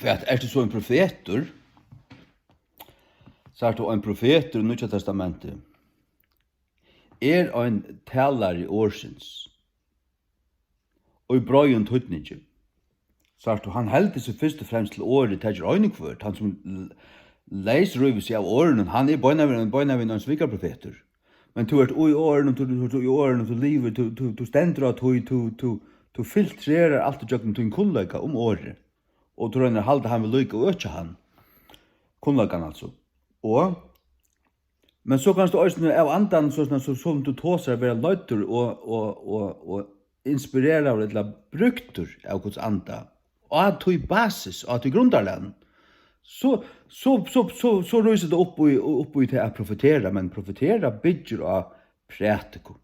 Kvært, er det så en profeter? Så er det en profeter i Nya Testamentet. Er en taler i årsins. Og i brøyen tøytninge. Så er det han heldig seg først og fremst til året til øynekvørt. Han som leis røyver seg av årene, han er bøynavinn en svikarprofeter. Men du er i årene, du lever, du stender at du filtrerer alt og jøkken til en kunnløyga om året. Og du røyner halde han vil lykke og økja han. Kunnløygan altså. Men så kan du også av andan som du tåser være løyter og inspirerer eller brukter av Guds anda. Og at du i basis, og at du i grundarland, så ryser det opp i til å profetera, men profetera bygger av prætiko.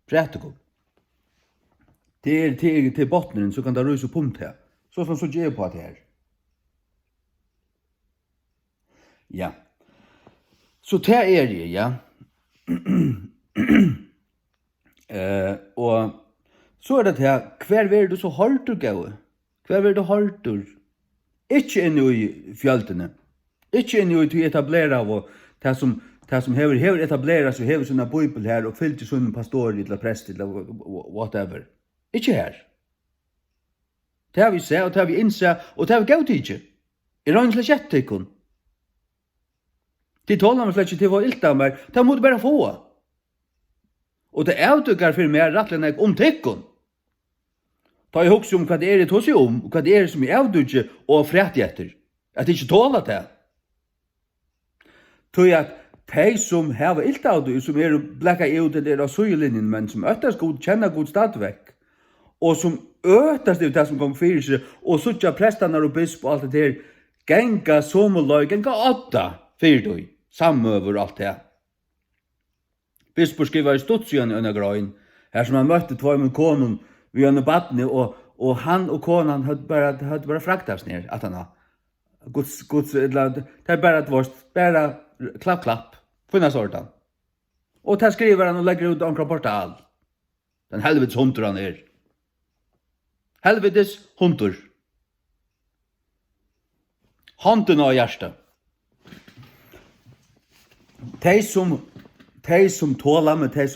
Prætiko. Til bottenen så kan det ryse opp om til. Så gjør på det her. Ja. Så det er det, ja. Og så er det her, hver vil du så holdt du gau? Hver vil du holdt du? Ikke inn i fjøltene. Ikke inn i til etablera og det som hever etablera seg, hever sånne bibel her og fyllt til sånne pastor eller prest eller whatever. Ikke her. Det har vi sett, og det har vi innsett, og det har vi gaut ikke. I røynsle kjettikon. De tåler meg slett ikke til å få ilt av meg, det må du bare få. Og det avdukker for meg rettelig om tikkon. Ta jeg hokse om hva det er det tås om, og hva det er som jeg avdukker og frett etter. At jeg ikke tåler det. Tog at de som har ilt av det, som er blekka ut eller av søyelinjen, men som øttast god, kjenner god stadvekk, og som øttast det som kom fyrir seg, og suttja prestene og bisp og alt det der, genga somoløy, genga 8, fyrir samøver alt det. Bispor skriver i Stutsjøen i grøyen, her som han møtte två med konen vi under badne, og han og konen hadde bare fraktast ned, at han har Guds, det er bare et vårt, bare klapp, finnes ordan. Og der skriver han og legger ut omkring portal. Den helvetes hunter han er. Helvetes hunter. Hånden av hjertet. De som tåler med, de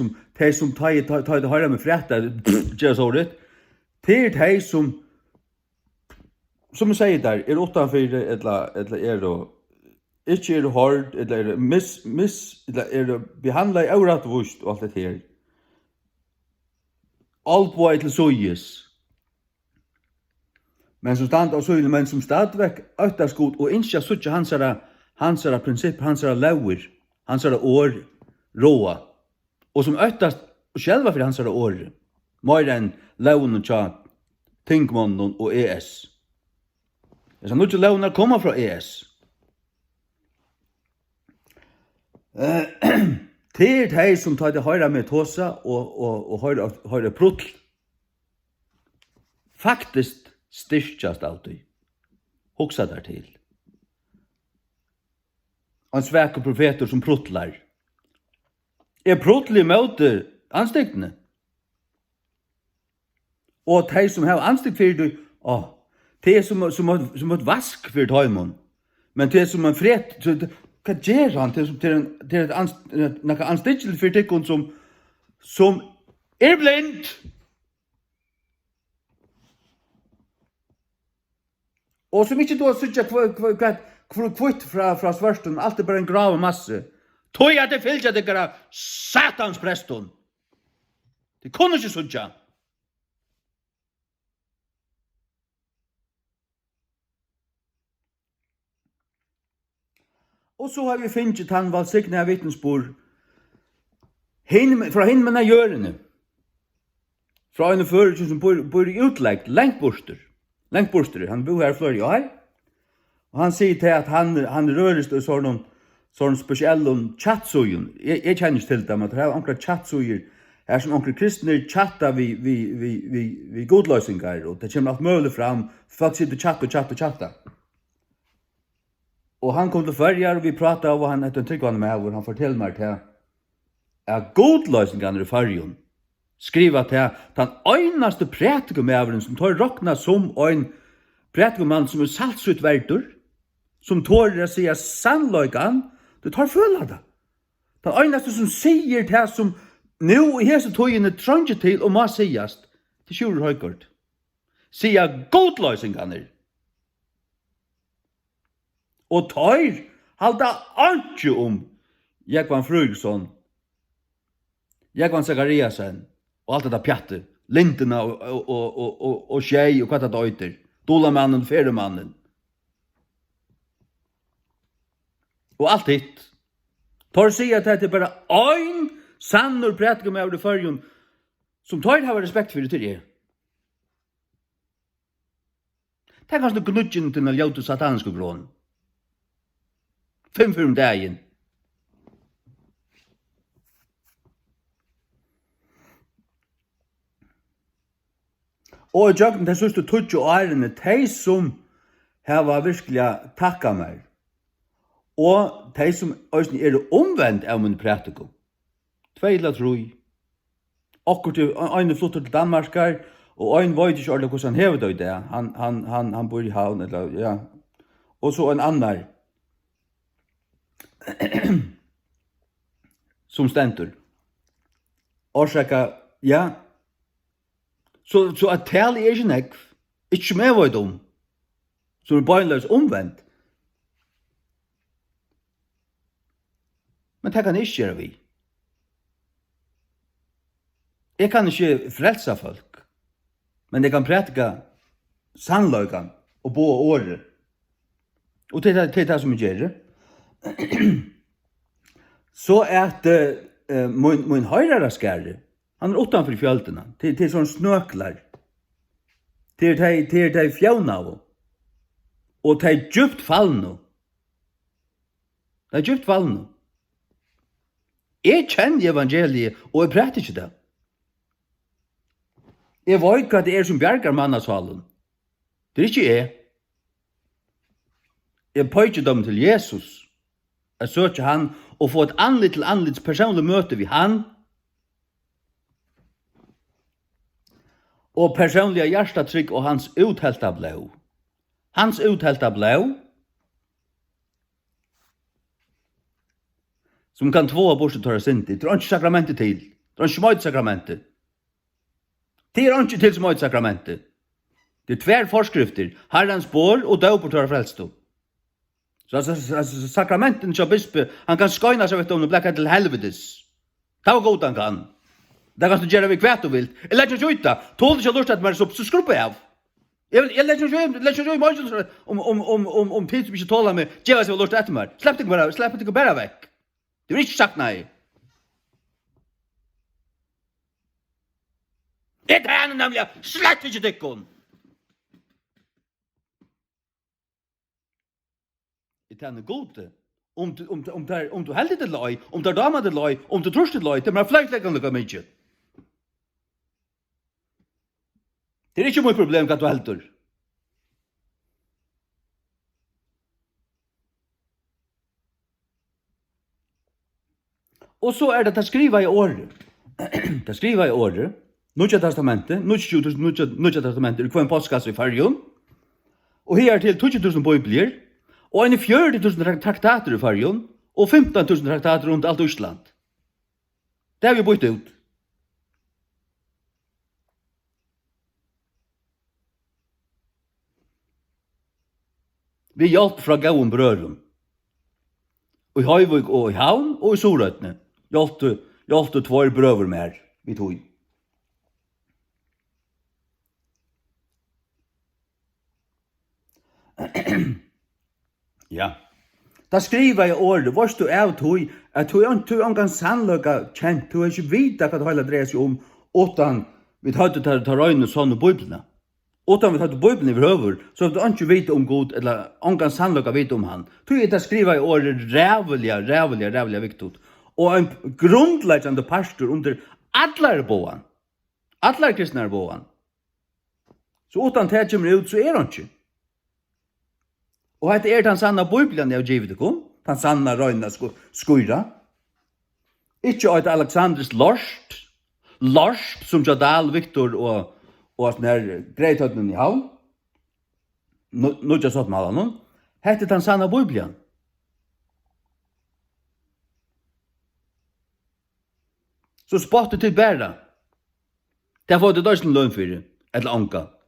som tar det høyre med frette, gjør så rett, det er de som jeg sier der, er utenfor, eller er ikke er hård, eller eller er behandlet i øret vust, og alt det her. Alt på et til søyes. Men som stand av søyene, men som stadvekk øktast god, og ikke suttje hansara prinsipp, hansara lauer, hansara år, råa, og som øktast själva for hansara år, mer enn launen og tja, tingmannen og ES. Så nu til launer kommer fra ES. Det er de som tar det høyre med tåsa og høyre prutl. Faktisk styrkjast alltid. Hoksa der til. En sveke profeter som prutlar. Er prutl i møte anstiktene? Og de som har anstikt for det, det er som et vask for tøymon. Men det er som en fred, hva gjør han til noe anstikkelig for tikkun som er blind? Og som ikke da sykker kvitt fra svørsten, alt er bare en grav masse. Tog at det fyllt at det er satans prestun. Det kunne ikke sykker. Og så har vi finnet han valgsiktene av vittnesbord fra himmelen av hjørene. Fra en fører som bor i utlegg, lengt borster. Han bor her flere år. Og han sier til at han røres til sånn spesielle chatsugen. Jeg kjenner ikke til dem, at det er omkring chatsuger her som omkring kristne chatta vi godløsninger, og det kommer alt mulig fram. Folk sitter chatta. Og han kom til Førjar, og vi pratet av, og han etter en tryggvann med, hvor han forteller meg til at godløsningene i Førjon skriver til den øyneste prætikum med som tar råkna som en Prætikumann som saltsutt verdur, som tårer å sige sannløygan, du tar føla det. Den eneste som sier det som nu i hese tøyene trenger til og må sigast, til Sjurur Høygård. Sier godløysingene. Og tar halda ikke Jekvann Frøygsson, Jekvann Zakariasen, og alt det pjattet, Lindena og Skjei og hva det øyter, Dolamannen, Feremannen. Og alt hitt. Tar sier at det er bare ein sannur prætikum av det førjun, som tar hava respekt for det til det. Det er kanskje gnudgen til den ljautu sataniske grån. 5 om dagen. Og i jøkken til sørste 20 årene, de som hava virkelig takka meg, og de som også er omvendt av min prætikum. 2 eller 3. Akkur til en flytter til Danmarkar, og en vet ikke ordentlig hvordan han hever det i det. Han bor i havn, eller ja. Og så en annan som stendur. Orsaka, ja. Så at tal er ikke nekv, ikke med vet om, som er beinløs omvendt. Men det kan jeg ikke gjøre vi. Jeg kan ikke frelsa folk, men jeg kan prætika sannløygan og bo året. Og det er det som jeg gjør. Så at min høyrere skære, han er utanfor fjøltene, til sånn snøklar, til de fjøvna av, og til djupt fallene. Det er djupt fallene. Jeg kjenner evangeliet, og jeg prater ikke det. Jeg vet hva det er som bjergar mannasvalen. Det er ikke jeg. Jeg pøyker dem til Jesus. Jeg søker han og få et anlitt til anlitt personlig møte ved han. Og personlige hjertetrykk og hans uthelta blå. Hans uthelta blå, som kan tvåa borste tørre sinti. Det er ikke sakramentet til. Det er ikke smøyt sakramentet. Det er ikke til smøyt sakramentet. Det er tver forskrifter. Herrens bår og død på tørre frelstå. Så sakramenten til bispe, han kan skøyna seg vet om og blekka til helvetes. Det var god han kan. Det kan du gjøre vi kvært og vilt. Jeg lær ikke skjøyta. Tål ikke lurt at man så skrupper jeg av. Jeg lær ikke skjøyta om tid som ikke tåler meg, gjør seg lurt etter meg. Slipp ikke bare vekk. Det vil ikke sagt nei. Det er henne nemlig, slett ikke dikkon. Det er henne gode. Om du heldig til løy, om du er damer til løy, om du trus til løy, det er fleikleggende lukka mykje. Det er ikke mye problem hva du heldur. Og så er det at skriva i året. Det skriva i året. Nutja testamentet, Nutja testamentet, det var en postkasse i Färjön. Og her til 20.000 bibler, og en 40.000 traktater i Färjön, og 15.000 traktater rundt alt Østland. Det har vi bytt ut. Vi hjelp fra Gauen brøren. Og i Høyvøk og i Havn og i Sorøtene. Hjelpte 2 brøver mer, vi tog. Ja. Da skriver jeg året, varst du av tog, at du angan sannløka kjent, du har ikke vita hva det hele dreier seg om, utan vi hadde ta røyne sånn og bøyblene. Utan vi hadde bøyblene i høver, så du ikke vita om god, eller angan sannløka vita om han. Du er da skriver jeg året rævelig viktig. Og en grundleggende pastor under allar boan. Allar kristne boan. Så utan det kommer ut, så er han ikke. Og dette er den sanna bibelen jeg har givet dere, den sanna røyna skøyra. Ikke et Alexanders Lorst, som Jadal, Viktor og sånn her greithøyden i havn. nødja sáttmálan, hette den sanna Bibelen. Så spottet til bæra. Det får du dørslen lønn fyrir, eller anka.